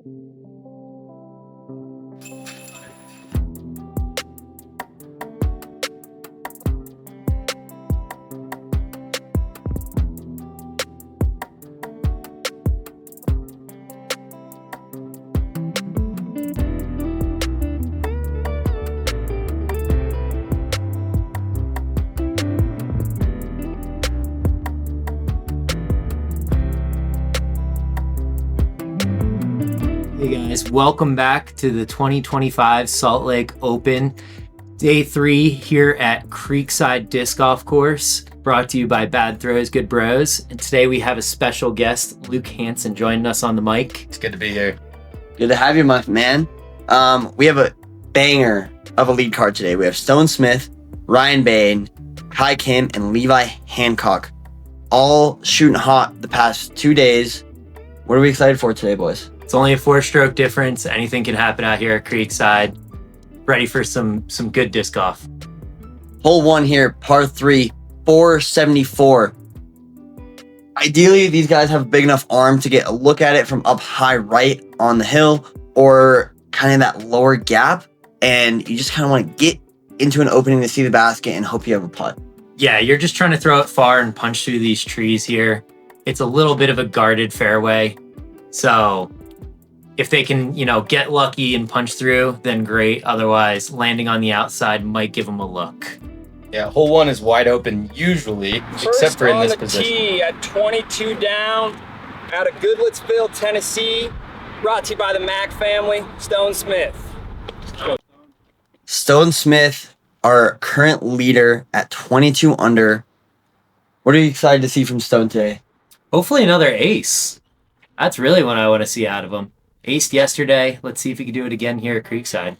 Hey guys, welcome back to the 2025 Salt Lake Open, Day 3 here at Creekside Disc Golf Course, brought to you by Bad Throws, Good Bros. And today we have a special guest, Luke Hansen, joining us on the mic. It's good to be here. Good to have you, my man. We have a banger of a lead card today. We have Stone Smith, Ryan Bain, Kai Kim, and Levi Hancock, all shooting hot the past 2 days. What are we excited for today, boys? It's only a 4-stroke difference. Anything can happen out here at Creekside. Ready for some good disc golf. Hole 1 here, par 3, 474. Ideally, these guys have a big enough arm to get a look at it from up high right on the hill or kind of that lower gap. And you just kind of want to get into an opening to see the basket and hope you have a putt. Yeah, you're just trying to throw it far and punch through these trees here. It's a little bit of a guarded fairway. So if they can, get lucky and punch through, then great. Otherwise, landing on the outside might give them a look. Yeah, hole 1 is wide open usually, except for in this position. First on the tee at 22 down out of Goodlettsville, Tennessee. Brought to you by the Mack family, Stone Smith. Stone Smith, our current leader at 22 under. What are you excited to see from Stone today? Hopefully another ace. That's really what I want to see out of him. Aced yesterday. Let's see if he can do it again here at Creekside.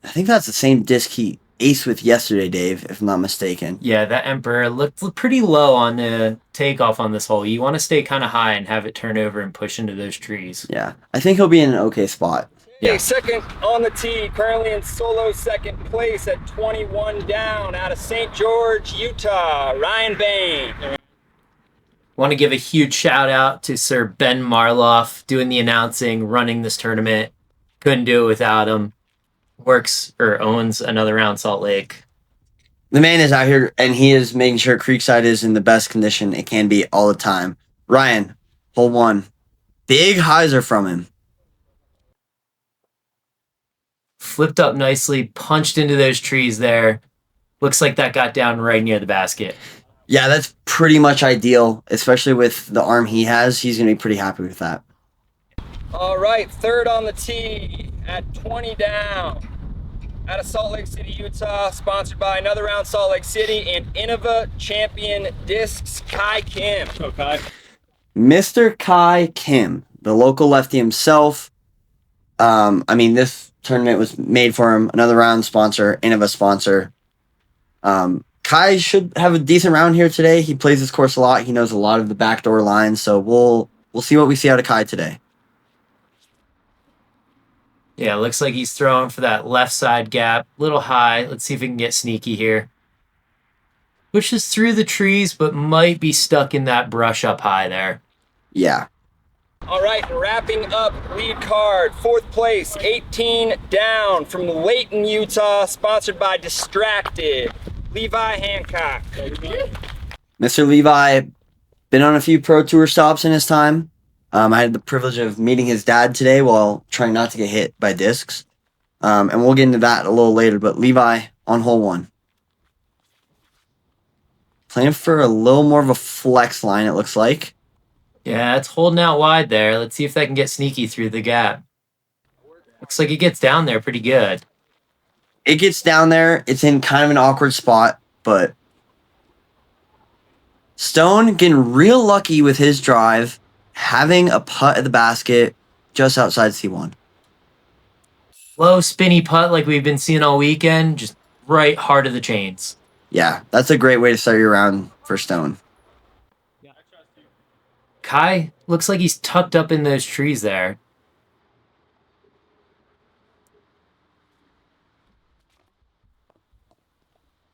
I think that's the same disc he aced with yesterday, Dave, if I'm not mistaken. Yeah, that Emperor looked pretty low on the takeoff on this hole. You want to stay kind of high and have it turn over and push into those trees. Yeah, I think he'll be in an okay spot. Yeah. Second on the tee, currently in solo second place at 21 down out of St. George, Utah, Ryan Bain. Want to give a huge shout out to Sir Ben Marloff doing the announcing, running this tournament. Couldn't do it without him. Works or owns Another Round Salt Lake. The man is out here, and he is making sure Creekside is in the best condition it can be all the time. Ryan, hole 1. Big hyzer from him. Flipped up nicely, punched into those trees there. Looks like that got down right near the basket. Yeah, that's pretty much ideal, especially with the arm he has. He's going to be pretty happy with that. All right, third on the tee at 20 down out of Salt Lake City, Utah, sponsored by Another Round Salt Lake City and Innova champion discs, Kai Kim. Okay. Mr. Kai Kim, the local lefty himself. This tournament was made for him. Another Round sponsor, Innova sponsor. Kai should have a decent round here today. He plays this course a lot. He knows a lot of the backdoor lines, so we'll see what we see out of Kai today. Yeah, looks like he's throwing for that left side gap. Little high. Let's see if we can get sneaky here. Pushes through the trees, but might be stuck in that brush up high there. Yeah. All right, wrapping up lead card, fourth place, 18 down from Layton, Utah, sponsored by Distracted, Levi Hancock. Mr. Levi, been on a few Pro Tour stops in his time. I had the privilege of meeting his dad today while trying not to get hit by discs. And we'll get into that a little later, but Levi on hole 1. Playing for a little more of a flex line, it looks like. Yeah, it's holding out wide there. Let's see if that can get sneaky through the gap. Looks like it gets down there pretty good. It gets down there. It's in kind of an awkward spot, but Stone getting real lucky with his drive, having a putt at the basket just outside C1. Low spinny putt like we've been seeing all weekend, just right hard of the chains. Yeah, that's a great way to start your round for Stone. Kai looks like he's tucked up in those trees there.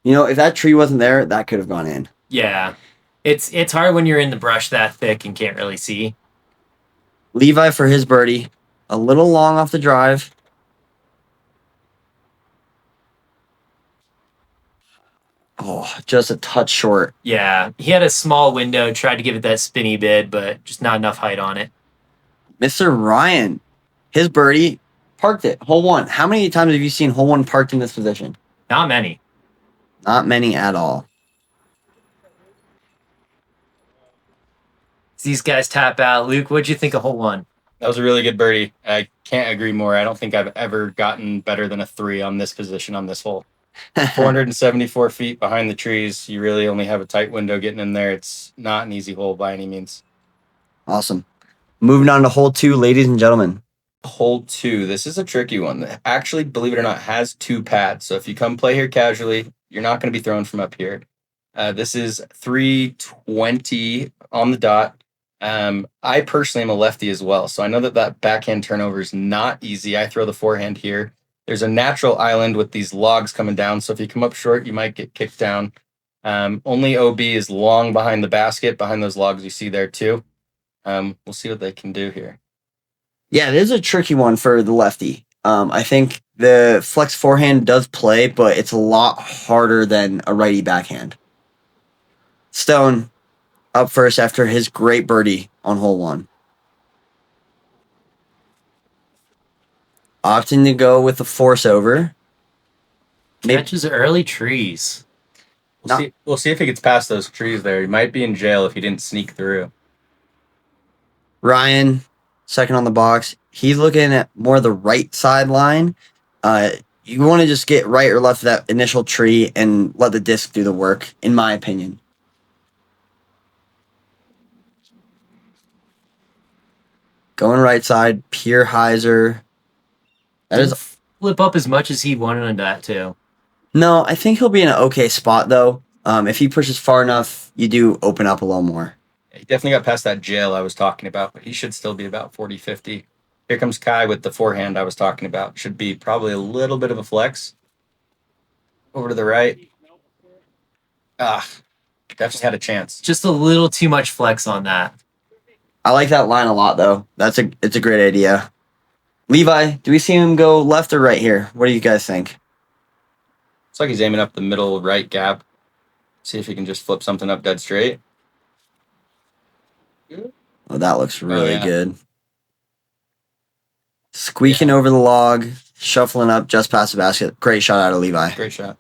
You know, if that tree wasn't there, that could have gone in. Yeah. It's hard when you're in the brush that thick and can't really see. Levi for his birdie. A little long off the drive. Oh, just a touch short. Yeah. He had a small window, tried to give it that spinny bid, but just not enough height on it. Mr. Ryan, his birdie, parked it. Hole one. How many times have you seen hole one parked in this position? Not many. Not many at all. These guys tap out. Luke, what'd you think of hole one? That was a really good birdie. I can't agree more. I don't think I've ever gotten better than a 3 on this position on this hole. 474 feet behind the trees. You really only have a tight window getting in there. It's not an easy hole by any means. Awesome. Moving on to hole 2, ladies and gentlemen. Hole 2. This is a tricky one. That actually, believe it or not, has 2 pads. So if you come play here casually, you're not going to be thrown from up here. This is 320 on the dot. I personally am a lefty as well, so I know that backhand turnover is not easy. I throw the forehand here. There's a natural island with these logs coming down, so if you come up short, you might get kicked down. Only OB is long behind the basket, behind those logs you see there too. We'll see what they can do here. Yeah, it is a tricky one for the lefty. I think the flex forehand does play, but it's a lot harder than a righty backhand. Stone up first after his great birdie on hole 1. Opting to go with the force over. Catches early trees. We'll see if he gets past those trees there. He might be in jail if he didn't sneak through. Ryan, second on the box. He's looking at more the right sideline. You want to just get right or left of that initial tree and let the disc do the work, in my opinion. Going right side, Pierre Heiser. That is Flip up as much as he wanted on that too. no. I think he'll be in an okay spot though. If he pushes far enough, you do open up a little more. He definitely got past that jail I was talking about, but he should still be about 40, 50. Here comes Kai with the forehand I was talking about. Should be probably a little bit of a flex. Over to the right. Definitely had a chance. Just a little too much flex on that. I like that line a lot though. It's a great idea. Levi, do we see him go left or right here? What do you guys think? Looks like he's aiming up the middle right gap. See if he can just flip something up dead straight. Oh, that looks really yeah. good. Squeaking over the log, shuffling up just past the basket. Great shot out of Levi. Great shot.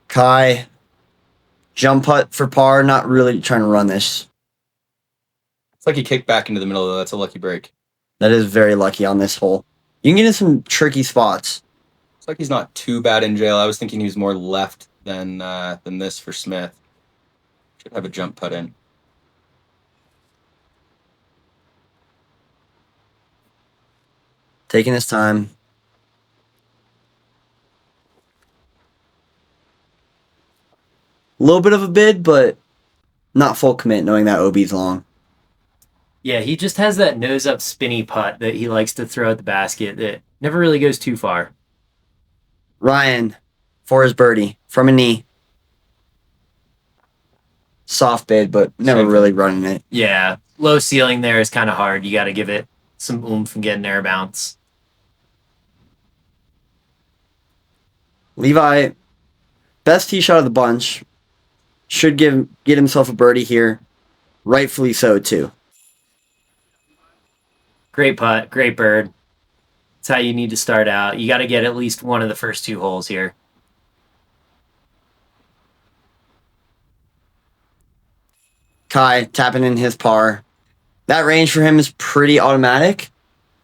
Kai, jump putt for par. Not really trying to run this. It's like he kicked back into the middle, though. That's a lucky break. That is very lucky on this hole. You can get in some tricky spots. It's like he's not too bad in jail. I was thinking he was more left than this for Smith. Should have a jump putt in. Taking his time. A little bit of a bid, but not full commit knowing that OB's long. Yeah, he just has that nose up spinny putt that he likes to throw at the basket that never really goes too far. Ryan for his birdie from a knee. Soft bid, but never really running it. Yeah, low ceiling there is kind of hard. You got to give it some oomph and get an air bounce. Levi, best tee shot of the bunch. Should get himself a birdie here. Rightfully so, too. Great putt, great bird. That's how you need to start out. You got to get at least one of the first 2 holes here. Kai tapping in his par. That range for him is pretty automatic.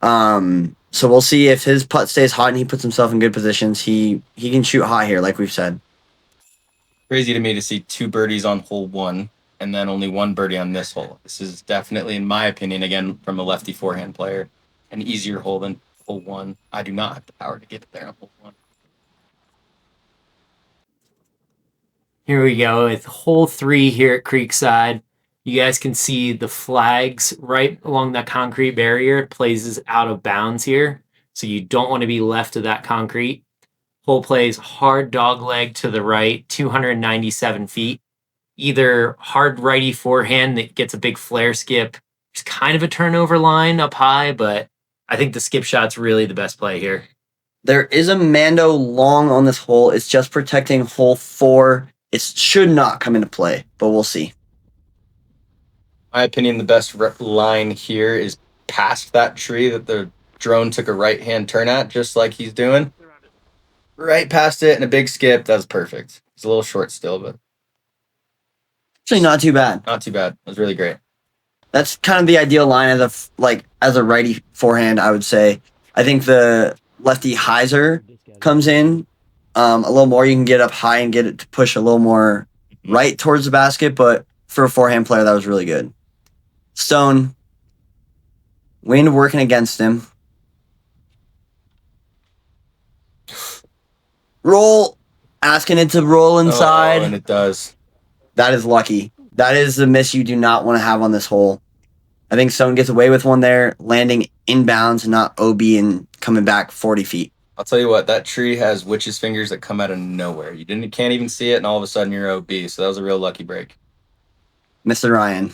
So we'll see if his putt stays hot and he puts himself in good positions. He can shoot high here, like we've said. Crazy to me to see 2 birdies on hole 1 and then only 1 birdie on this hole. This is definitely, in my opinion, again, from a lefty forehand player, an easier hole than hole 1. I do not have the power to get it there on hole 1. Here we go with hole 3 here at Creekside. You guys can see the flags right along that concrete barrier. It places out of bounds here. So you don't want to be left of that concrete. Hole plays hard dog leg to the right, 297 feet. Either hard righty forehand that gets a big flare skip. It's kind of a turnover line up high, but I think the skip shot's really the best play here. There is a Mando long on this hole. It's just protecting hole 4. It should not come into play, but we'll see. My opinion, the best line here is past that tree that the drone took a right-hand turn at, just like he's doing. Right past it and a big skip. That's perfect. It's a little short still, but Actually, not too bad. not too bad. It was really great. That's kind of the ideal line as a righty forehand, I would say. I think the lefty hyzer comes in a little more. You can get up high and get it to push a little more right towards the basket, but for a forehand player, that was really good. Stone, wind working against him. Roll, asking it to roll inside. Oh, and it does. That is lucky. That is the miss you do not want to have on this hole. I think Stone gets away with one there, landing inbounds and not OB and coming back 40 feet. I'll tell you what, that tree has witch's fingers that come out of nowhere. You can't even see it, and all of a sudden you're OB. So that was a real lucky break. Mr. Ryan.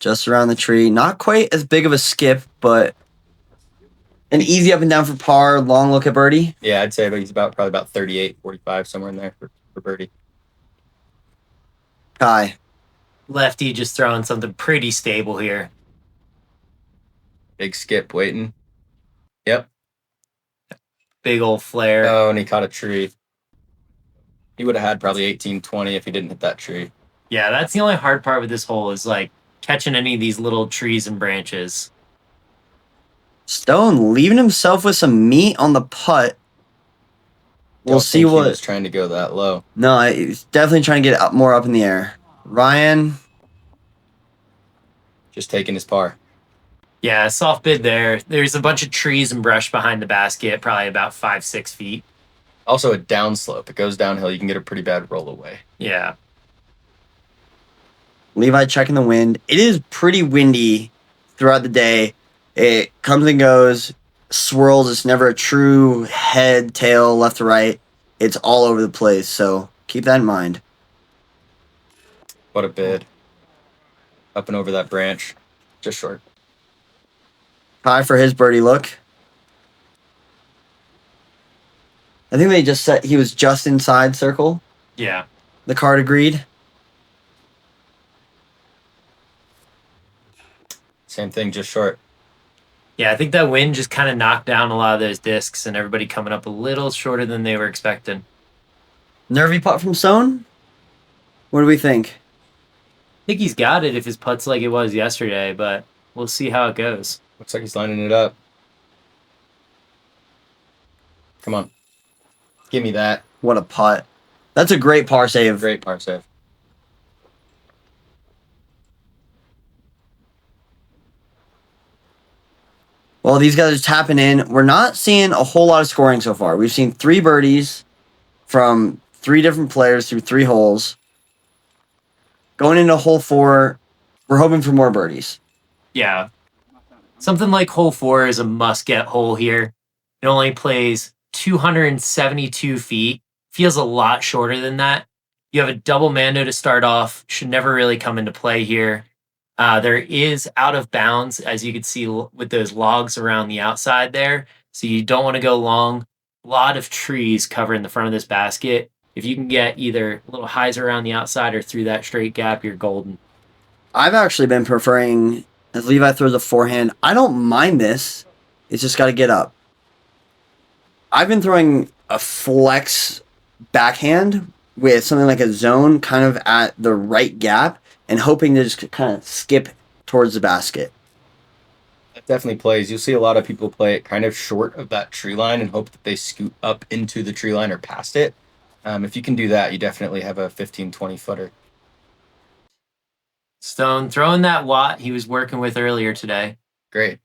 Just around the tree. Not quite as big of a skip, but an easy up and down for par. Long look at birdie. Yeah, I'd say he's probably about 38, 45, somewhere in there for birdie. Kai. Lefty just throwing something pretty stable here. Big skip waiting. Yep. Big old flare. Oh, and he caught a tree. He would have had probably 18, 20 if he didn't hit that tree. Yeah, that's the only hard part with this hole is like catching any of these little trees and branches. Stone leaving himself with some meat on the putt. We'll Don't see think what. he was trying to go that low. No, he's definitely trying to get up more up in the air. Ryan. Just taking his par. Yeah, soft bid there. There's a bunch of trees and brush behind the basket, probably about 5-6 feet. Also a downslope. It goes downhill. You can get a pretty bad roll away. Yeah. Levi checking the wind. It is pretty windy throughout the day. It comes and goes, swirls. It's never a true head, tail, left to right. It's all over the place, so keep that in mind. What a bid. Up and over that branch. Just short. High for his birdie look. I think they just said he was just inside circle. Yeah. The card agreed. Same thing, just short. Yeah, I think that wind just kind of knocked down a lot of those discs and everybody coming up a little shorter than they were expecting. Nervy putt from Stone? What do we think? I think he's got it if his putt's like it was yesterday, but we'll see how it goes. Looks like he's lining it up. Come on. Give me that. What a putt. That's a great par save. Great par save. Well, these guys are tapping in. We're not seeing a whole lot of scoring so far. We've seen 3 birdies from 3 different players through 3 holes. Going into hole 4, we're hoping for more birdies. Yeah. Something like hole 4 is a must-get hole here. It only plays 272 feet. Feels a lot shorter than that. You have a double Mando to start off. Should never really come into play here. There is out of bounds, as you can see with those logs around the outside there. So you don't want to go long. A lot of trees covering the front of this basket. If you can get either a little highs around the outside or through that straight gap, you're golden. I've actually been preferring, as Levi throws a forehand, I don't mind this. It's just got to get up. I've been throwing a flex backhand with something like a zone kind of at the right gap and hoping to just kind of skip towards the basket. That definitely plays. You'll see a lot of people play it kind of short of that tree line and hope that they scoot up into the tree line or past it. If you can do that, you definitely have a 15, 20 footer. Stone throwing that watt he was working with earlier today. Great.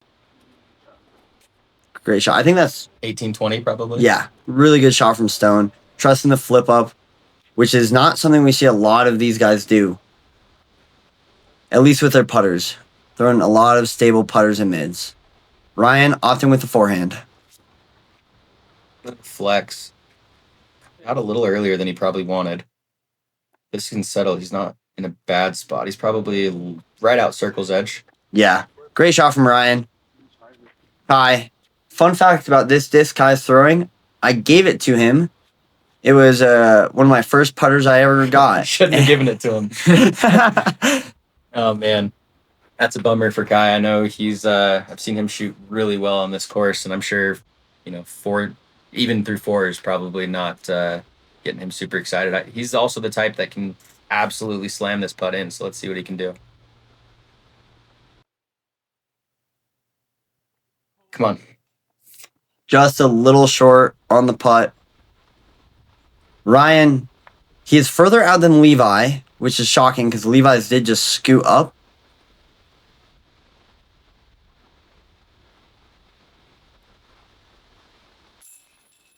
Great shot. I think that's 18, 20 probably. Yeah, really good shot from Stone. Trusting the flip up, which is not something we see a lot of these guys do. At least with their putters. Throwing a lot of stable putters and mids. Ryan opting with the forehand. Flex. Out a little earlier than he probably wanted. This can settle. He's not in a bad spot. He's probably right out circle's edge. Yeah. Great shot from Ryan. Kai. Fun fact about this disc Kai's throwing, I gave it to him. It was one of my first putters I ever got. Shouldn't have given it to him. Oh, man. That's a bummer for Kai. I know he's I've seen him shoot really well on this course, and I'm sure, even through four is probably not getting him super excited. He's also the type that can absolutely slam this putt in, so let's see what he can do. Come on. Just a little short on the putt. Ryan, he is further out than Levi, which is shocking because Levi's did just scoot up.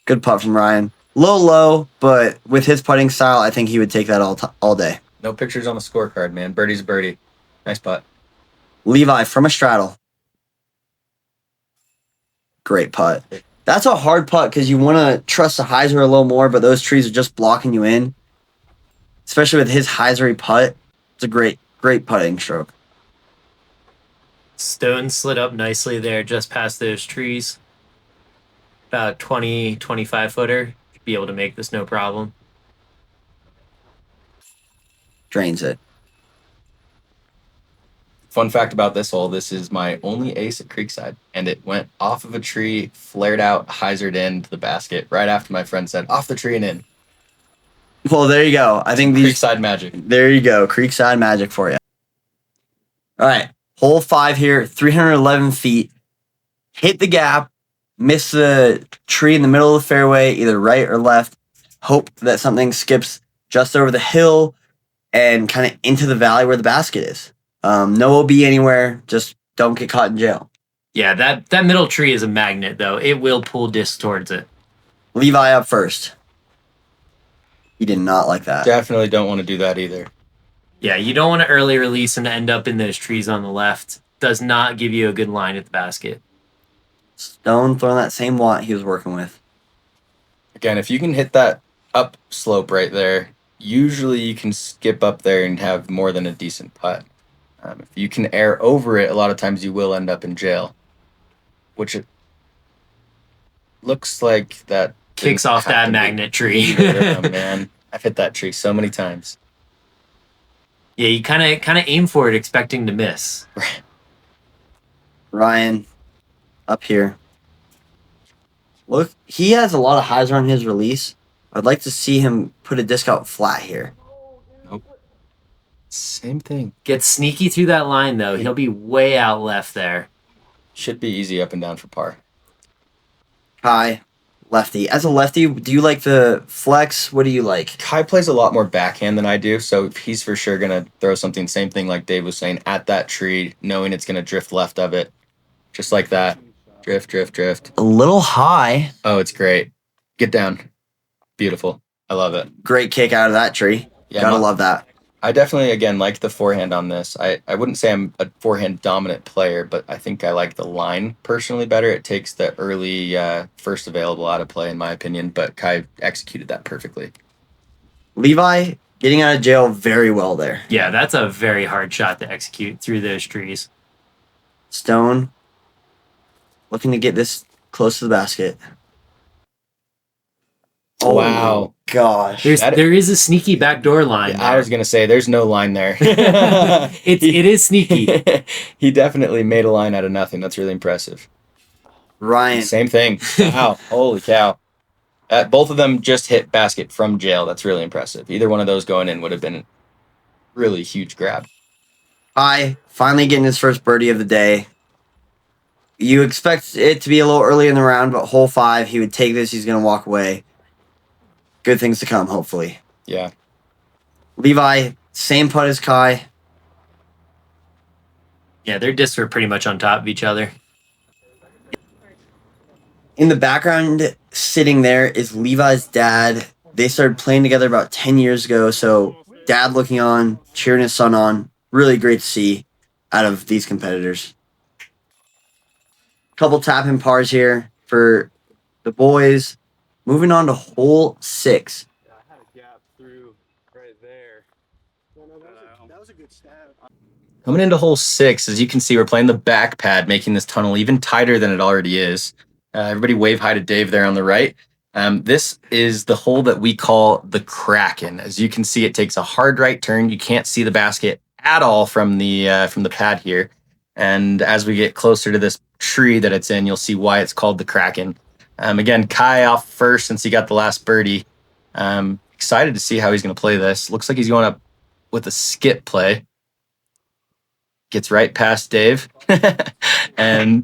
Good putt from Ryan. Low, but with his putting style, I think he would take that all day. No pictures on the scorecard, man. Birdie's a birdie. Nice putt. Levi from a straddle. Great putt. That's a hard putt because you want to trust the hyzer a little more, but those trees are just blocking you in. Especially with his hyzery putt. It's a great putting stroke. Stone slid up nicely there just past those trees. About 20, 25 footer. Should be able to make this no problem. Drains it. Fun fact about this hole, this is my only ace at Creekside, and it went off of a tree, flared out, hyzered into the basket right after my friend said, off the tree and in. Well, there you go. I think these... Creekside magic. There you go. Creekside magic for you. All right. Hole 5 here, 311 feet. Hit the gap. Miss the tree in the middle of the fairway, either right or left. Hope that something skips just over the hill and kind of into the valley where the basket is. No OB anywhere. Just don't get caught in jail. Yeah, that middle tree is a magnet, though. It will pull disc towards it. Levi up first. He did not like that. Definitely don't want to do that either. Yeah, you don't want to early release and end up in those trees on the left. Does not give you a good line at the basket. Stone throwing that same watt he was working with. Again, if you can hit that up slope right there, usually you can skip up there and have more than a decent putt. If you can air over it, a lot of times you will end up in jail, which it looks like that Kicks off that magnet tree. Oh, man, I've hit that tree so many times. Yeah, you kind of aim for it, expecting to miss. Ryan, up here. Look, he has a lot of hyzer on his release. I'd like to see him put a disc out flat here. Nope. Same thing. Gets sneaky through that line, though. He'll be way out left there. Should be easy up and down for par. Kai, lefty. As a lefty, do you like the flex? What do you like? Kai plays a lot more backhand than I do, so he's for sure going to throw something, same thing like Dave was saying, at that tree, knowing it's going to drift left of it. Just like that. Drift, drift, drift. A little high. Oh, it's great. Get down. Beautiful. I love it. Great kick out of that tree. Yeah, Gotta love that. I definitely, again, like the forehand on this. I wouldn't say I'm a forehand dominant player, but I think I like the line personally better. It takes the early first available out of play, in my opinion, but Kai executed that perfectly. Levi getting out of jail very well there. Yeah, that's a very hard shot to execute through those trees. Stone looking to get this close to the basket. Oh, wow. Gosh. There is a sneaky backdoor line. I was going to say, there's no line there. It is sneaky. He definitely made a line out of nothing. That's really impressive. Ryan. Same thing. Wow. Holy cow. Both of them just hit basket from jail. That's really impressive. Either one of those going in would have been a really huge grab. Kai finally getting his first birdie of the day. You expect it to be a little early in the round, but hole 5, he would take this. He's going to walk away. Good things to come, hopefully. Yeah. Levi, same putt as Kai. Yeah, their discs were pretty much on top of each other. In the background, sitting there, is Levi's dad. They started playing together about 10 years ago, so dad looking on, cheering his son on. Really great to see out of these competitors. Couple tap-in pars here for the boys. Moving on to hole 6. Yeah, I had a gap through right there. That was a good stab. Coming into hole 6, as you can see, we're playing the back pad, making this tunnel even tighter than it already is. Everybody wave hi to Dave there on the right. This is the hole that we call the Kraken. As you can see, it takes a hard right turn. You can't see the basket at all from the pad here. And as we get closer to this tree that it's in, you'll see why it's called the Kraken. Again, Kai off first since he got the last birdie. Excited to see how he's going to play this. Looks like he's going up with a skip play. Gets right past Dave and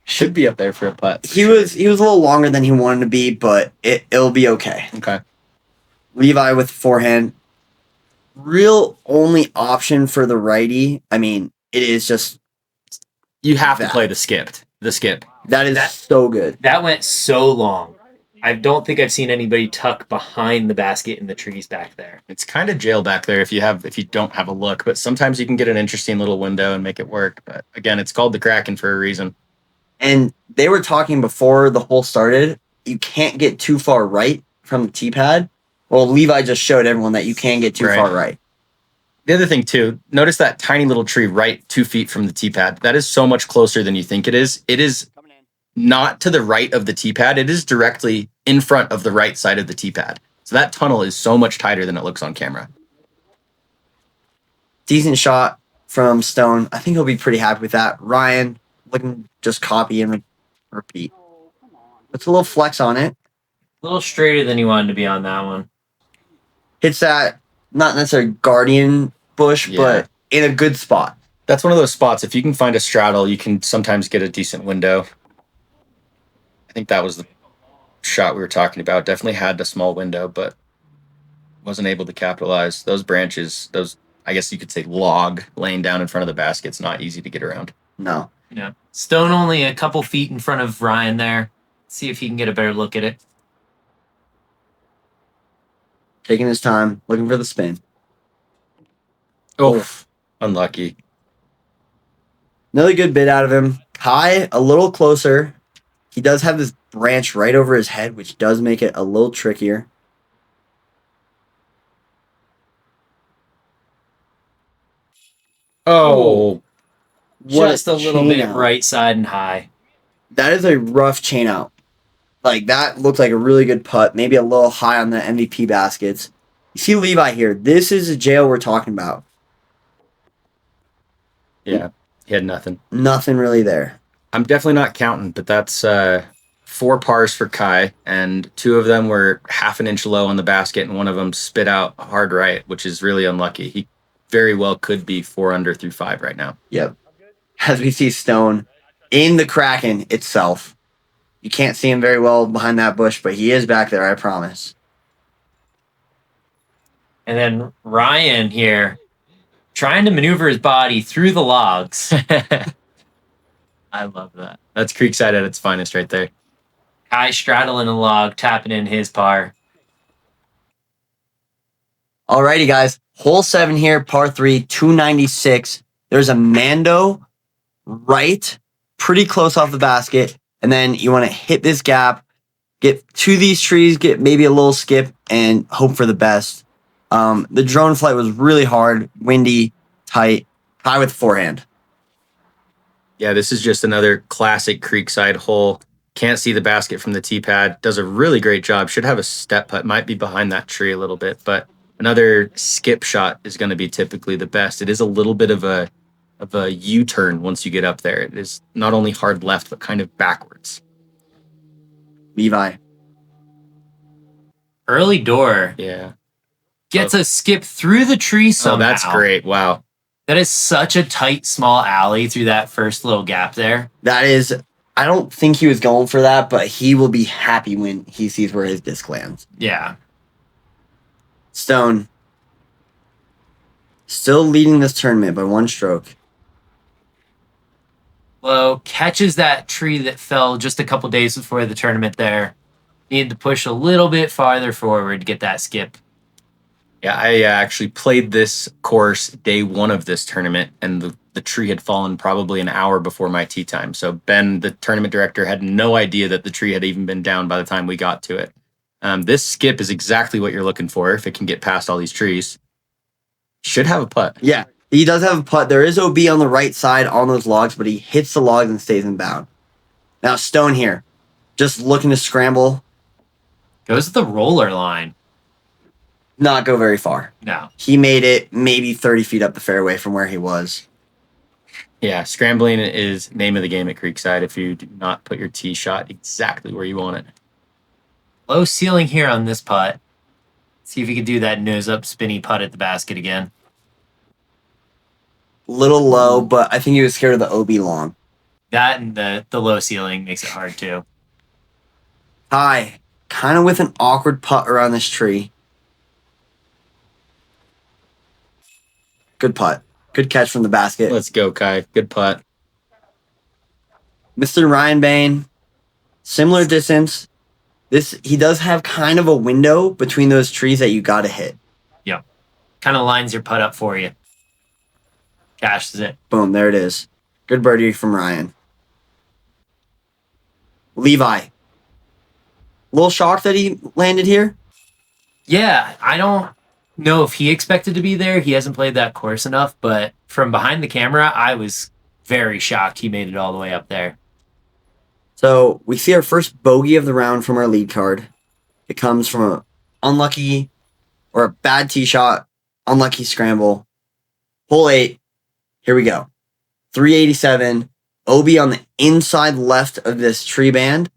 should be up there for a putt. He was a little longer than he wanted to be, but it'll be okay. Okay. Levi with forehand. Real only option for the righty. I mean, it is just You have to that. play the skip. That is so good. That went so long. I don't think I've seen anybody tuck behind the basket in the trees back there. It's kind of jail back there if you don't have a look, but sometimes you can get an interesting little window and make it work. But again, it's called the Kraken for a reason. And they were talking before the hole started, you can't get too far right from the tee pad. Well, Levi just showed everyone that you can get too Right. far right. The other thing too, notice that tiny little tree right 2 feet from the tee pad. That is so much closer than you think it is. It is not to the right of the tee pad. It is directly in front of the right side of the tee pad. So that tunnel is so much tighter than it looks on camera. Decent shot from Stone. I think he'll be pretty happy with that. Ryan, looking just copy and repeat. Puts a little flex on it. A little straighter than you wanted to be on that one. Hits that, not necessarily guardian bush, Yeah. but in a good spot. That's one of those spots. If you can find a straddle, you can sometimes get a decent window. I think that was the shot we were talking about. Definitely had a small window, but wasn't able to capitalize. Those branches, I guess you could say log laying down in front of the basket. It's not easy to get around. No. Yeah. Stone only a couple feet in front of Ryan there. See if he can get a better look at it. Taking his time, looking for the spin. Oh, unlucky. Another good bit out of him. Kai, a little closer. He does have this branch right over his head, which does make it a little trickier. Oh, What Just a little chain bit out. right side and high. That is a rough chain out. Like, that looked like a really good putt. Maybe a little high on the MVP baskets. You see Levi here. This is a jail we're talking about. yeah. He had nothing. Nothing really there. I'm definitely not counting, but that's 4 pars for Kai, and 2 of them were half an inch low on the basket, and one of them spit out hard right, which is really unlucky. He very well could be 4 under through 5 right now. Yep. As we see Stone in the Kraken itself. You can't see him very well behind that bush, but he is back there, I promise. And then Ryan here trying to maneuver his body through the logs. I love that. That's Creekside at its finest right there. Kai straddling a log, tapping in his par. Alrighty, guys. Hole 7 here, par 3, 296. There's a Mando right, pretty close off the basket. And then you want to hit this gap, get to these trees, get maybe a little skip, and hope for the best. The drone flight was really hard, windy, tight, high with forehand. Yeah, this is just another classic Creekside hole. Can't see the basket from the tee pad. Does a really great job. Should have a step putt. Might be behind that tree a little bit, but another skip shot is going to be typically the best. It is a little bit of a U-turn once you get up there. It is not only hard left, but kind of backwards. Levi. Early door Yeah. gets a skip through the tree somehow. Oh, that's great. Wow. That is such a tight, small alley through that first little gap there. That is, I don't think he was going for that, but he will be happy when he sees where his disc lands. Yeah. Stone. Still leading this tournament by 1 stroke. Low catches that tree that fell just a couple days before the tournament there. Needed to push a little bit farther forward to get that skip. Yeah, I actually played this course day one of this tournament, and the tree had fallen probably an hour before my tee time. So Ben, the tournament director, had no idea that the tree had even been down by the time we got to it. This skip is exactly what you're looking for if it can get past all these trees. Should have a putt. Yeah, he does have a putt. There is OB on the right side on those logs, but he hits the logs and stays in bound. Now Stone here, just looking to scramble, Goes to the roller line. not go very far. No. He made it maybe 30 feet up the fairway from where he was. Yeah, scrambling is name of the game at Creekside if you do not put your tee shot exactly where you want it. Low ceiling here on this putt. See if he can do that nose up spinny putt at the basket again. Little low, but I think he was scared of the OB long. That and the low ceiling makes it hard too. Ty, kind of with an awkward putt around this tree. Good putt. Good catch from the basket. Let's go, Kai. Good putt. Mr. Ryan Bain, similar distance. He does have kind of a window between those trees that you got to hit. Yep. Kind of lines your putt up for you. Cashes it. Boom, there it is. Good birdie from Ryan. Levi. A little shocked that he landed here. Yeah, I don't know if he expected to be there. He hasn't played that course enough, but from behind the camera, I was very shocked he made it all the way up there. So we see our first bogey of the round from our lead card. It comes from a unlucky or a bad tee shot, unlucky scramble. Hole 8. Here we go. 387. OB on the inside left of this tree band.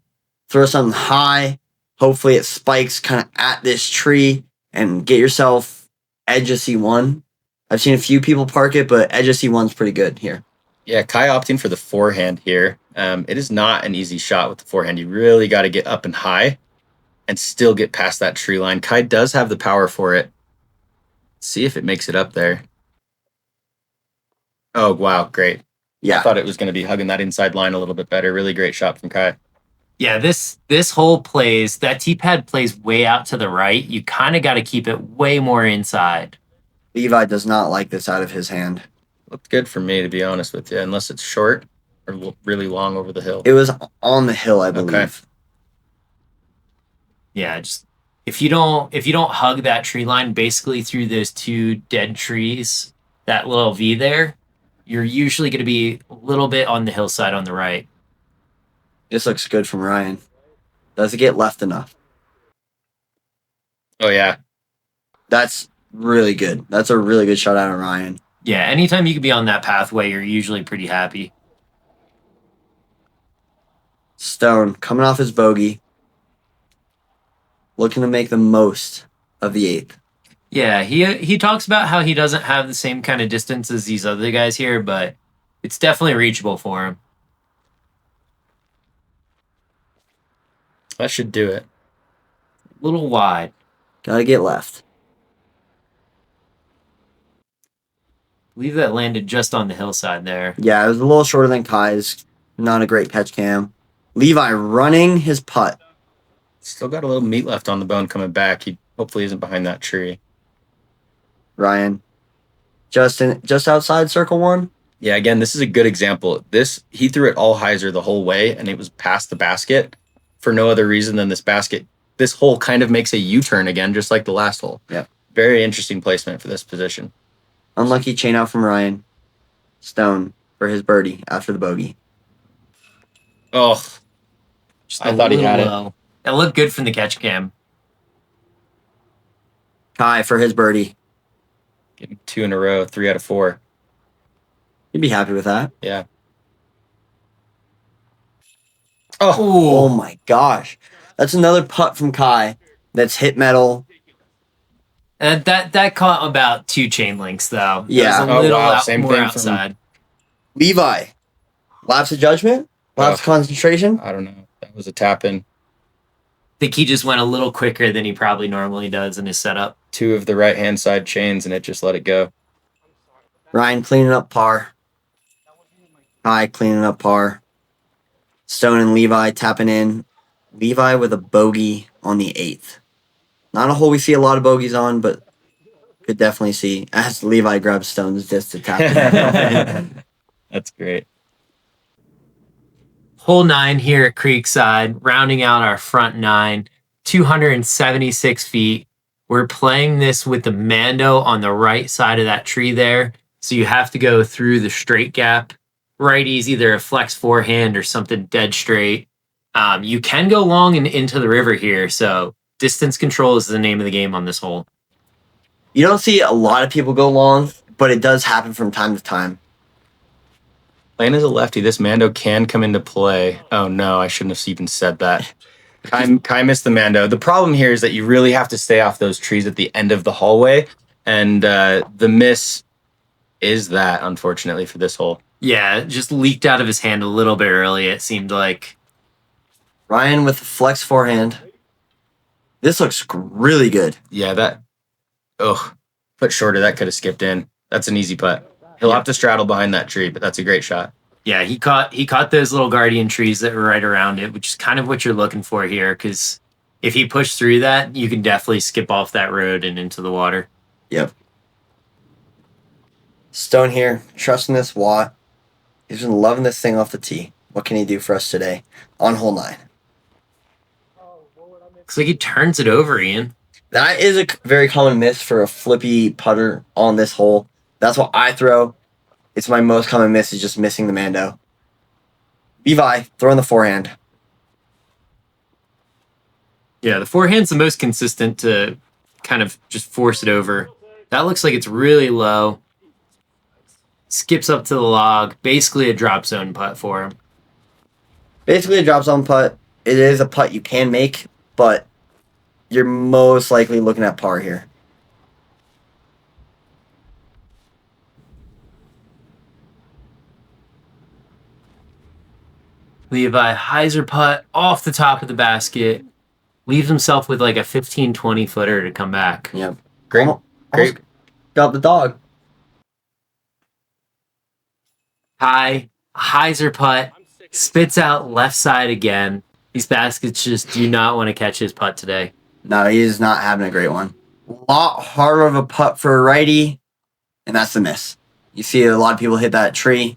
Throw something high. Hopefully it spikes kind of at this tree and get yourself edge of C1. I've seen a few people park it, but edge of C1's pretty good here. Yeah, Kai opting for the forehand here. It is not an easy shot with the forehand. You really got to get up and high and still get past that tree line. Kai does have the power for it. See if it makes it up there. Oh, wow, great. Yeah. I thought it was going to be hugging that inside line a little bit better. Really great shot from Kai. Yeah, this hole plays, that tee pad plays way out to the right. You kind of got to keep it way more inside. Levi does not like this out of his hand. Looked good for me, to be honest with you, unless it's short or really long over the hill. It was on the hill, I believe. Okay. Yeah, just if you don't hug that tree line basically through those two dead trees, that little V there, you're usually going to be a little bit on the hillside on the right. This looks good from Ryan. Does it get left enough? Oh, yeah. That's really good. That's a really good shot out of Ryan. Yeah, anytime you can be on that pathway, you're usually pretty happy. Stone coming off his bogey. Looking to make the most of the 8th. Yeah, he talks about how he doesn't have the same kind of distance as these other guys here, but it's definitely reachable for him. That should do it. A little wide. Gotta get left. I believe that landed just on the hillside there. Yeah, it was a little shorter than Kai's. Not a great catch cam. Levi running his putt. Still got a little meat left on the bone coming back. He hopefully isn't behind that tree. Ryan. Just outside circle 1. Yeah, again, this is a good example. He threw it all hyzer the whole way, and it was past the basket for no other reason than this basket. This hole kind of makes a U-turn again, just like the last hole. Yeah. Very interesting placement for this position. Unlucky chain out from Ryan. Stone for his birdie after the bogey. Oh, Just I thought he had it. low. It looked good from the catch cam. Kai for his birdie. Getting 2 in a row, 3 out of 4. You'd be happy with that. Yeah. Oh my gosh. That's another putt from Kai that's hit metal. And that caught about 2 chain links though. Yeah. It was a little Same more thing from- outside. Levi. Lapse of judgment? Lapse of concentration? I don't know. That was a tap in. I think he just went a little quicker than he probably normally does in his setup. 2 of the right-hand side chains, and it just let it go. Ryan cleaning up par. Kai cleaning up par. Stone and Levi tapping in. Levi with a bogey on the 8th. Not a hole we see a lot of bogeys on, but could definitely see as Levi grabs Stone's disc to tap it. That's great. Hole 9 here at Creekside, rounding out our front 9, 276 feet. We're playing this with the Mando on the right side of that tree there. So you have to go through the straight gap. Righty's either a flex forehand or something dead straight. You can go long and into the river here. So distance control is the name of the game on this hole. You don't see a lot of people go long, but it does happen from time to time. Playing as a lefty, this Mando can come into play. Oh no, I shouldn't have even said that. Kai missed the Mando. The problem here is that you really have to stay off those trees at the end of the hallway, and the miss is that, unfortunately, for this hole. Yeah, it just leaked out of his hand a little bit early, it seemed like. Ryan with the flex forehand. This looks really good. Yeah, that... Ugh. Putt shorter, that could have skipped in. That's an easy putt. He'll have to straddle behind that tree, but that's a great shot. Yeah, he caught those little guardian trees that were right around it, which is kind of what you're looking for here, because if he pushed through that, you can definitely skip off that road and into the water. Yep. Stone here, trusting this Watt. He's been loving this thing off the tee. What can he do for us today on hole 9? Looks like he turns it over, Ian. That is a very common miss for a flippy putter on this hole. That's what I throw. It's my most common miss is just missing the Mando. Levi, throwing the forehand. Yeah, the forehand's the most consistent to kind of just force it over. That looks like it's really low. Skips up to the log. Basically a drop zone putt for him. Basically a drop zone putt. It is a putt you can make, but you're most likely looking at par here. Levi, hyzer putt off the top of the basket. Leaves himself with like a 15, 20 footer to come back. Yep. Great. Almost got the dog. Hyzer putt. Spits out left side again. These baskets just do not want to catch his putt today. No, he is not having a great one. A lot harder of a putt for a righty, and that's the miss. You see a lot of people hit that tree.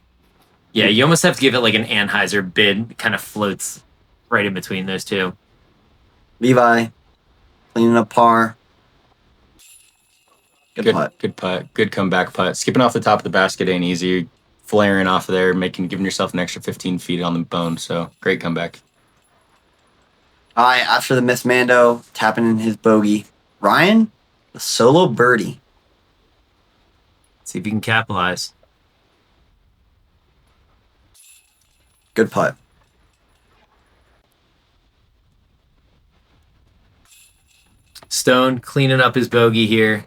Yeah, you almost have to give it like an Anheuser bid. It kind of floats right in between those two. Levi, cleaning up par. Good putt. Good putt. Good comeback putt. Skipping off the top of the basket ain't easy. Flaring off of there, giving yourself an extra 15 feet on the bone. So great comeback. After the miss Mando, tapping in his bogey. Ryan, the solo birdie. See if you can capitalize. Good putt. Stone cleaning up his bogey here.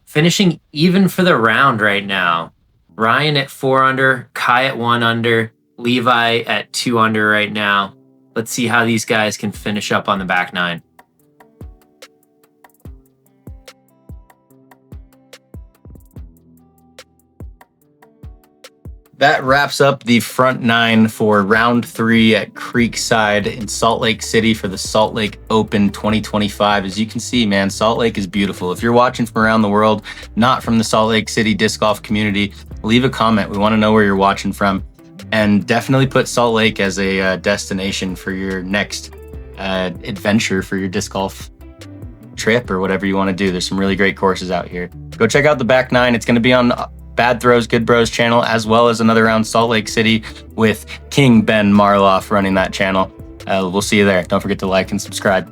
Finishing even for the round right now. Ryan at 4 under, Kai at 1 under, Levi at 2 under right now. Let's see how these guys can finish up on the back 9. That wraps up the front 9 for round 3 at Creekside in Salt Lake City for the Salt Lake Open 2025. As you can see, man, Salt Lake is beautiful. If you're watching from around the world, not from the Salt Lake City disc golf community, leave a comment. We want to know where you're watching from. And definitely put Salt Lake as a destination for your next adventure for your disc golf trip or whatever you want to do. There's some really great courses out here. Go check out the back 9. It's going to be on Bad Throws, Good Bros channel, as well as another round Salt Lake City with King Ben Marloff running that channel. We'll see you there. Don't forget to like and subscribe.